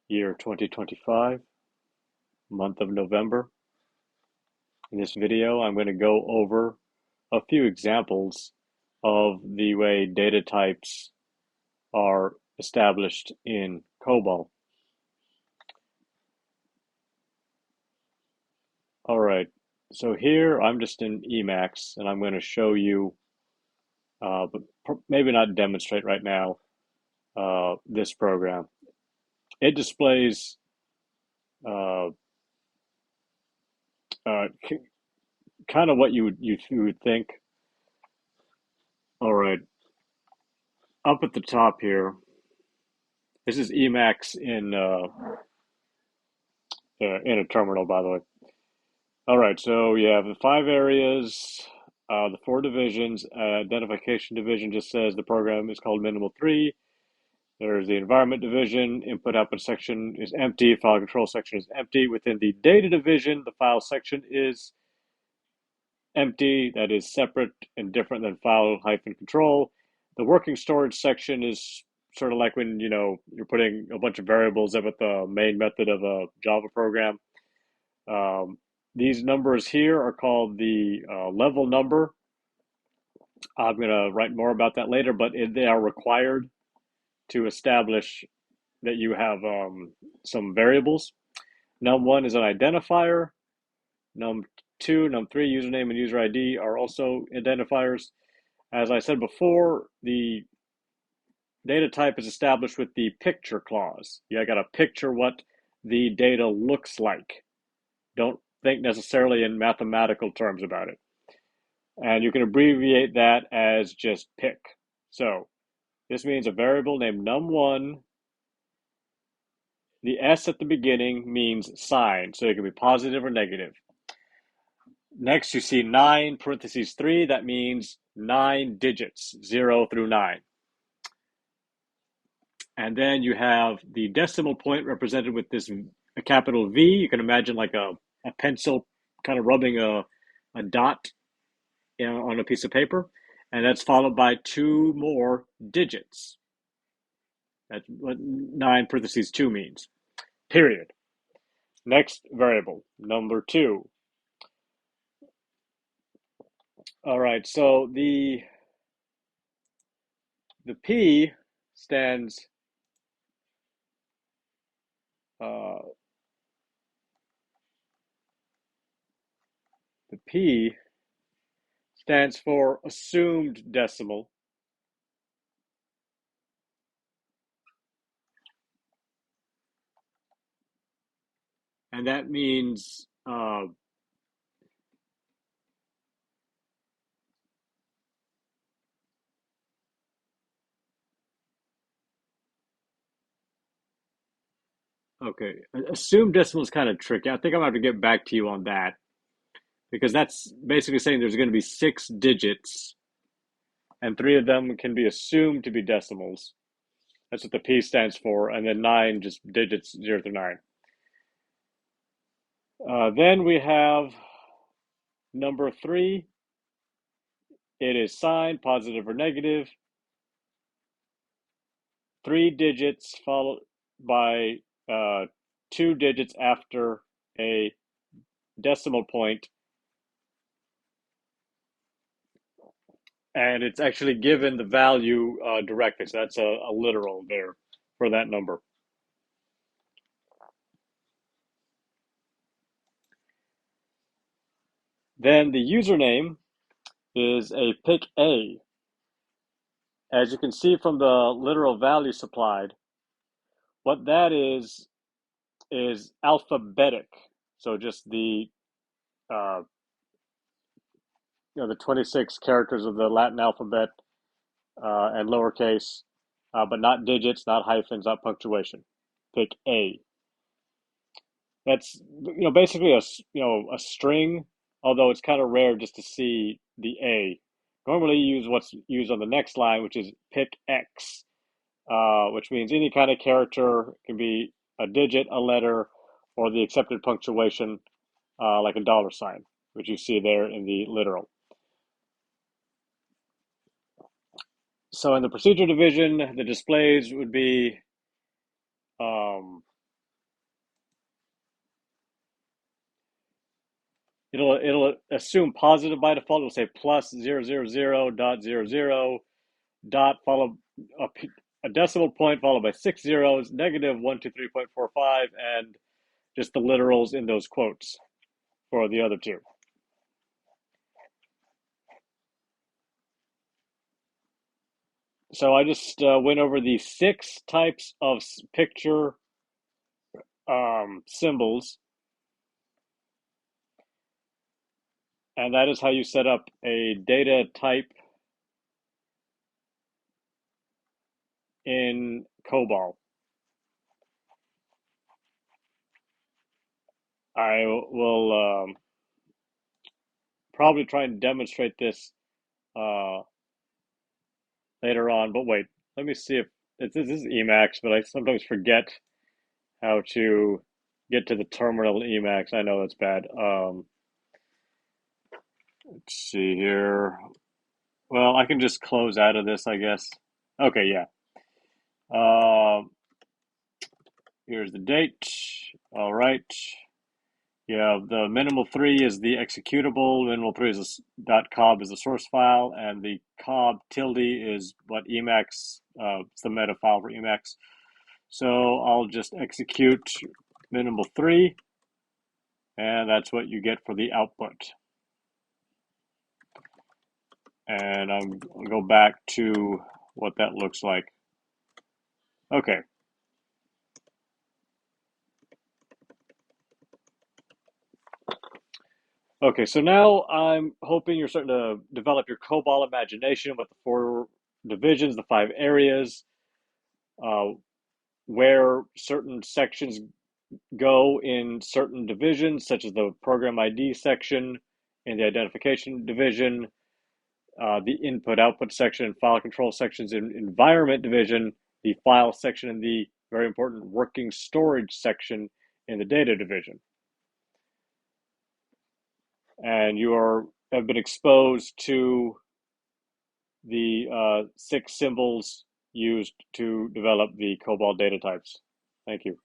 year 2025, month of November. In this video, I'm going to go over a few examples of the way data types are established in Cobol. All right, so here I'm just in Emacs and I'm going to show you, but maybe not demonstrate right now, this program. It displays uh, uh, kind of what you would think. All right, up at the top here, this is Emacs in a terminal, by the way. All right, so you have the five areas, the four divisions. Identification division just says the program is called minimal 3. There's the environment division, input output section is empty, file control section is empty. Within the data division, the file section is empty, that is separate and different than file hyphen control. The working storage section is sort of like when you're putting a bunch of variables up at the main method of a Java program. Um, these numbers here are called the level number. I'm going to write more about that later, but they are required to establish that you have some variables. Num1 is an identifier. Num2, Num3, username and user ID are also identifiers. As I said before, the data type is established with the picture clause. You got to picture what the data looks like. Don't think necessarily in mathematical terms about it. And you can abbreviate that as just pic. So this means a variable named num1. The S at the beginning means sign, so it can be positive or negative. Next, you see 9 parentheses 3. That means 9 digits, 0 through 9. And then you have the decimal point represented with this a capital V. You can imagine like a pencil kind of rubbing a dot on a piece of paper. And that's followed by 2 more digits. That's what 9 parentheses 2 means, period. Next variable, number 2. All right, so the P stands uh, the P stands for assumed decimal. And that means okay, assumed decimal is kind of tricky. I think I'm going to have to get back to you on that because that's basically saying there's going to be 6 digits and 3 of them can be assumed to be decimals. That's what the P stands for, and then 9 just digits 0 through 9. Then we have number 3. It is signed, positive or negative. 3 digits followed by 2 digits after a decimal point, and it's actually given the value directly. So that's a literal there for that number. Then the username is a pic A. As you can see from the literal value supplied, what that is alphabetic. So just uh, the 26 characters of the Latin alphabet and lowercase, but not digits, not hyphens, not punctuation. Pick A. That's basically a string, although it's kind of rare just to see the A. Normally, you use what's used on the next line, which is pick X, which means any kind of character can be a digit, a letter, or the accepted punctuation, like a dollar sign, which you see there in the literal. So in the procedure division, the displays would be it'll assume positive by default. It'll say plus 000.00 dot followed a, a decimal point followed by six zeros, negative 123.45, and just the literals in those quotes for the other two. So I just went over the six types of picture symbols, and that is how you set up a data type in Cobol. I will probably try and demonstrate this uh, later on, but wait, let me see if this is Emacs, but I sometimes forget how to get to the terminal in Emacs. I know that's bad. Let's see here. Well, I can just close out of this, I guess. Okay, yeah. Um, Here's the date. All right. Yeah, the minimal three is the executable. Minimal three is .cob is the source file, and the cob tilde is what Emacs. It's the meta file for Emacs. So I'll just execute minimal three, and that's what you get for the output. And I'll go back to what that looks like. Okay. Okay, so now I'm hoping you're starting to develop your COBOL imagination with the four divisions, the five areas, uh, where certain sections go in certain divisions, such as the program ID section and the identification division, the input output section and file control sections in environment division, the file section, and the very important working storage section in the data division. And have been exposed to the six symbols used to develop the COBOL data types. Thank you.